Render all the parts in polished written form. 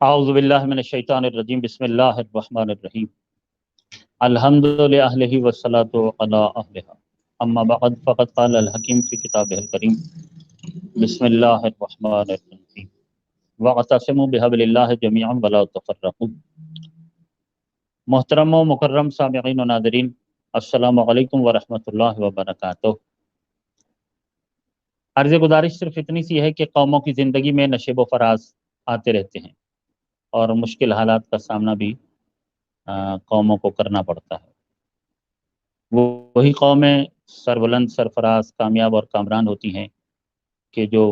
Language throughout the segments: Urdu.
اعوذ باللہ من الشیطان الرجیم بسم اللہ الرحمن الرحیم الحمد للہ والصلاۃ علی اہلھا اما بعد فقد قال الحکیم فی کتابہ الکریم بسم اللہ الرحمن الرحیم واعتصموا بحبل اللہ جمیعا ولا تفرقوا۔ محترم و مکرم سامعین و ناظرین، السلام علیکم ورحمۃ اللہ وبرکاتہ۔ عرض گزارش صرف اتنی سی ہے کہ قوموں کی زندگی میں نشیب و فراز آتے رہتے ہیں اور مشکل حالات کا سامنا بھی قوموں کو کرنا پڑتا ہے۔ وہی قومیں سربلند، سرفراز، کامیاب اور کامران ہوتی ہیں کہ جو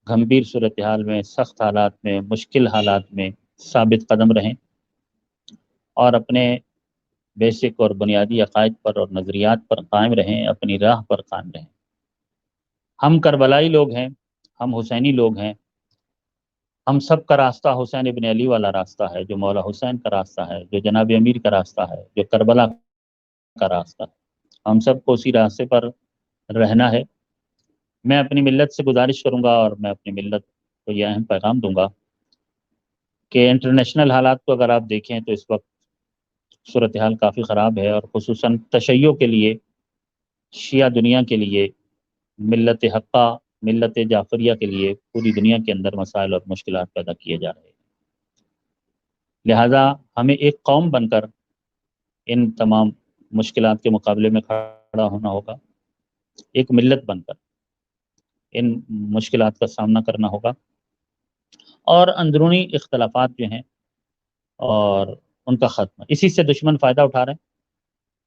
گھمبیر صورتحال میں، سخت حالات میں، مشکل حالات میں ثابت قدم رہیں اور اپنے بیسک اور بنیادی عقائد پر اور نظریات پر قائم رہیں، اپنی راہ پر قائم رہیں۔ ہم کربلائی لوگ ہیں، ہم حسینی لوگ ہیں، ہم سب کا راستہ حسین ابن علی والا راستہ ہے، جو مولا حسین کا راستہ ہے، جو جناب امیر کا راستہ ہے، جو کربلا کا راستہ ہے۔ ہم سب کو اسی راستے پر رہنا ہے۔ میں اپنی ملت سے گزارش کروں گا اور میں اپنی ملت کو یہ اہم پیغام دوں گا کہ انٹرنیشنل حالات کو اگر آپ دیکھیں تو اس وقت صورتحال کافی خراب ہے، اور خصوصاً تشیع کے لیے، شیعہ دنیا کے لیے، ملت حقہ، ملت جعفریہ کے لیے پوری دنیا کے اندر مسائل اور مشکلات پیدا کیے جا رہے ہیں۔ لہٰذا ہمیں ایک قوم بن کر ان تمام مشکلات کے مقابلے میں کھڑا ہونا ہوگا، ایک ملت بن کر ان مشکلات کا سامنا کرنا ہوگا، اور اندرونی اختلافات جو ہیں اور ان کا خاتمہ، اسی سے دشمن فائدہ اٹھا رہے ہیں۔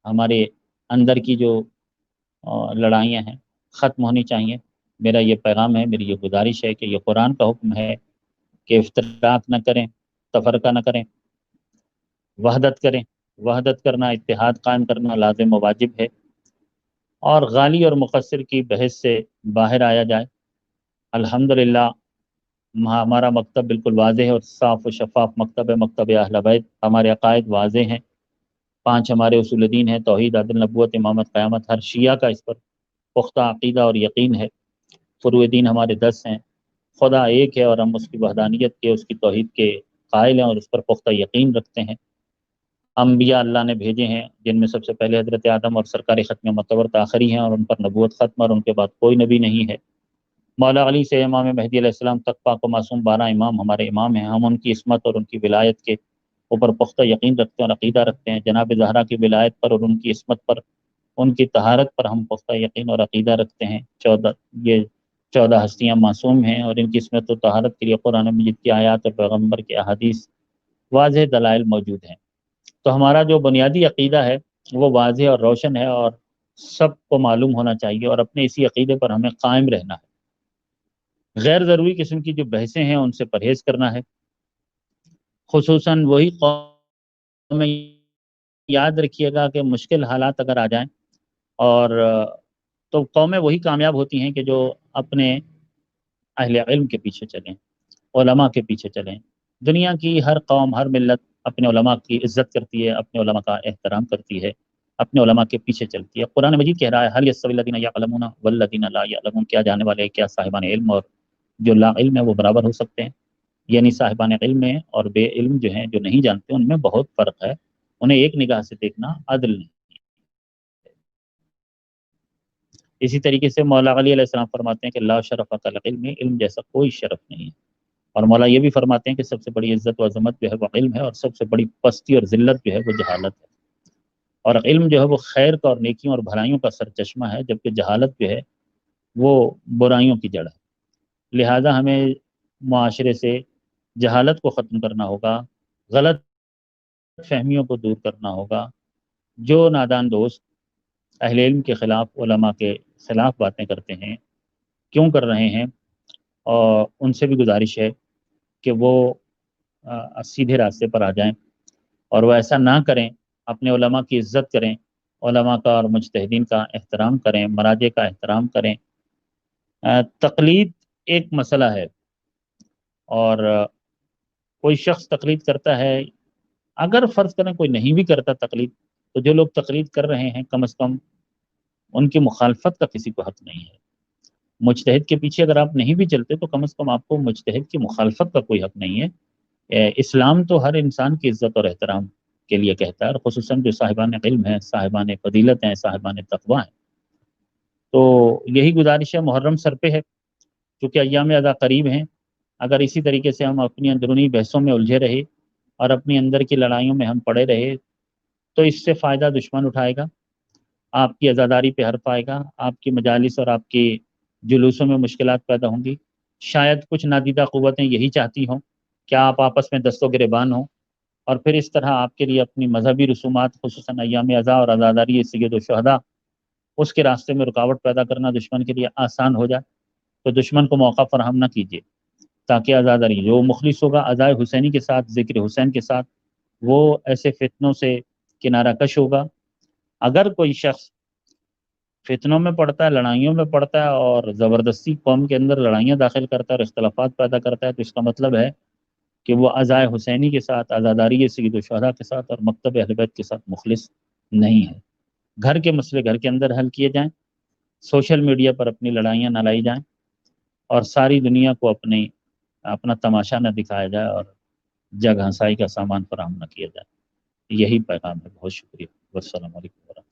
ہمارے اندر کی جو لڑائیاں ہیں ختم ہونی چاہیے۔ میرا یہ پیغام ہے، میری یہ گزارش ہے کہ یہ قرآن کا حکم ہے کہ افتراق نہ کریں، تفرقہ نہ کریں، وحدت کریں۔ وحدت کرنا، اتحاد قائم کرنا لازم و واجب ہے، اور غالی اور مقصر کی بحث سے باہر آیا جائے۔ الحمدللہ ہمارا مکتب بالکل واضح ہے اور صاف و شفاف مکتب ہے، مکتب اہل بیت۔ ہمارے عقائد واضح ہیں، 5 ہمارے اصول دین ہیں: توحید، عدل، نبوت، امامت، قیامت۔ ہر شیعہ کا اس پر پختہ عقیدہ اور یقین ہے۔ فروع دین ہمارے 10 ہیں۔ خدا ایک ہے اور ہم اس کی وحدانیت کے، اس کی توحید کے قائل ہیں اور اس پر پختہ یقین رکھتے ہیں۔ انبیاء اللہ نے بھیجے ہیں، جن میں سب سے پہلے حضرت آدم اور سرکار ختم متورت آخری ہیں، اور ان پر نبوت ختم، اور ان کے بعد کوئی نبی نہیں ہے۔ مولا علی سے امام مہدی علیہ السلام تک پاک و معصوم 12 امام ہمارے امام ہیں۔ ہم ان کی عصمت اور ان کی ولایت کے اوپر پختہ یقین رکھتے ہیں اور عقیدہ رکھتے ہیں۔ جناب زہرا کی ولایت پر اور ان کی عصمت پر، ان کی طہارت پر ہم پختہ یقین اور عقیدہ رکھتے ہیں۔ 14 ہستیاں معصوم ہیں، اور ان کی عصمت و طہارت کے لیے قرآن مجید کی آیات اور پیغمبر کے احادیث واضح دلائل موجود ہیں۔ تو ہمارا جو بنیادی عقیدہ ہے وہ واضح اور روشن ہے، اور سب کو معلوم ہونا چاہیے، اور اپنے اسی عقیدے پر ہمیں قائم رہنا ہے۔ غیر ضروری قسم کی جو بحثیں ہیں ان سے پرہیز کرنا ہے، خصوصاً وہی قوم میں یاد رکھیے گا کہ مشکل حالات اگر آ جائیں اور تو قومیں وہی کامیاب ہوتی ہیں کہ جو اپنے اہل علم کے پیچھے چلیں، علماء کے پیچھے چلیں۔ دنیا کی ہر قوم، ہر ملت اپنے علماء کی عزت کرتی ہے، اپنے علماء کا احترام کرتی ہے، اپنے علماء کے پیچھے چلتی ہے۔ قرآن مجید کہہ رہا ہے: هل يستوي الذين يعلمون والذين لا يعلمون، کیا جانے والے، کیا صاحبان علم اور جو لا علم ہے وہ برابر ہو سکتے ہیں؟ یعنی صاحبان علم میں اور بے علم جو ہیں، جو نہیں جانتے، ان میں بہت فرق ہے۔ انہیں ایک نگاہ سے دیکھنا عدل نہیں۔ اسی طریقے سے مولا علی علیہ السلام فرماتے ہیں کہ لا شرف کالعلم، علم جیسا کوئی شرف نہیں ہے۔ اور مولا یہ بھی فرماتے ہیں کہ سب سے بڑی عزت و عظمت جو ہے وہ علم ہے، اور سب سے بڑی پستی اور ذلت جو ہے وہ جہالت ہے۔ اور علم جو ہے وہ خیر کا اور نیکیوں اور بھلائیوں کا سرچشمہ ہے، جبکہ جہالت جو ہے وہ برائیوں کی جڑ ہے۔ لہٰذا ہمیں معاشرے سے جہالت کو ختم کرنا ہوگا، غلط فہمیوں کو دور کرنا ہوگا۔ جو نادان دوست اہل علم کے خلاف، علماء کے خلاف باتیں کرتے ہیں، کیوں کر رہے ہیں، اور ان سے بھی گزارش ہے کہ وہ سیدھے راستے پر آ جائیں، اور وہ ایسا نہ کریں۔ اپنے علماء کی عزت کریں، علماء کا اور مجتہدین کا احترام کریں، مراجع کا احترام کریں۔ تقلید ایک مسئلہ ہے، اور کوئی شخص تقلید کرتا ہے، اگر فرض کریں کوئی نہیں بھی کرتا تقلید، تو جو لوگ تقلید کر رہے ہیں کم از کم ان کی مخالفت کا کسی کو حق نہیں ہے۔ مجتہد کے پیچھے اگر آپ نہیں بھی چلتے تو کم از کم آپ کو مجتہد کی مخالفت کا کوئی حق نہیں ہے۔ اسلام تو ہر انسان کی عزت اور احترام کے لیے کہتا ہے، اور خصوصاً جو صاحبان علم ہیں، صاحبان فضیلت ہیں، صاحبان تقویٰ ہیں۔ تو یہی گزارش ہے، محرم سر پہ ہے، چونکہ ایام ادا قریب ہیں، اگر اسی طریقے سے ہم اپنی اندرونی بحثوں میں الجھے رہے اور اپنی اندر کی لڑائیوں میں ہم پڑے رہے تو اس سے فائدہ دشمن اٹھائے گا، آپ کی عزاداری پہ حرف آئے گا، آپ کی مجالس اور آپ کے جلوسوں میں مشکلات پیدا ہوں گی۔ شاید کچھ نادیدہ قوتیں یہی چاہتی ہوں کہ آپ آپس میں دست و گریبان ہوں، اور پھر اس طرح آپ کے لیے اپنی مذہبی رسومات، خصوصاً ایام ازا اور عزاداری سید الشہداء، اس کے راستے میں رکاوٹ پیدا کرنا دشمن کے لیے آسان ہو جائے، تو دشمن کو موقع فراہم نہ کیجیے، تاکہ عزاداری جو مخلص ہوگا ازائے حسینی کے ساتھ، ذکر حسین کے ساتھ، وہ ایسے فتنوں سے کنارہ کش ہوگا۔ اگر کوئی شخص فتنوں میں پڑتا ہے، لڑائیوں میں پڑتا ہے اور زبردستی قوم کے اندر لڑائیاں داخل کرتا ہے اور اختلافات پیدا کرتا ہے، تو اس کا مطلب ہے کہ وہ عزائے حسینی کے ساتھ، عزاداری سید الشہداء کے ساتھ اور مکتب اہل بیت کے ساتھ مخلص نہیں ہے۔ گھر کے مسئلے گھر کے اندر حل کیے جائیں، سوشل میڈیا پر اپنی لڑائیاں نہ لائی جائیں، اور ساری دنیا کو اپنا تماشا نہ دکھایا جائے اور جگ ہنسائی کا سامان فراہم نہ کیا جائے۔ یہی پیغام ہے۔ بہت شکریہ، والسلام علیکم ورحمۃ اللہ۔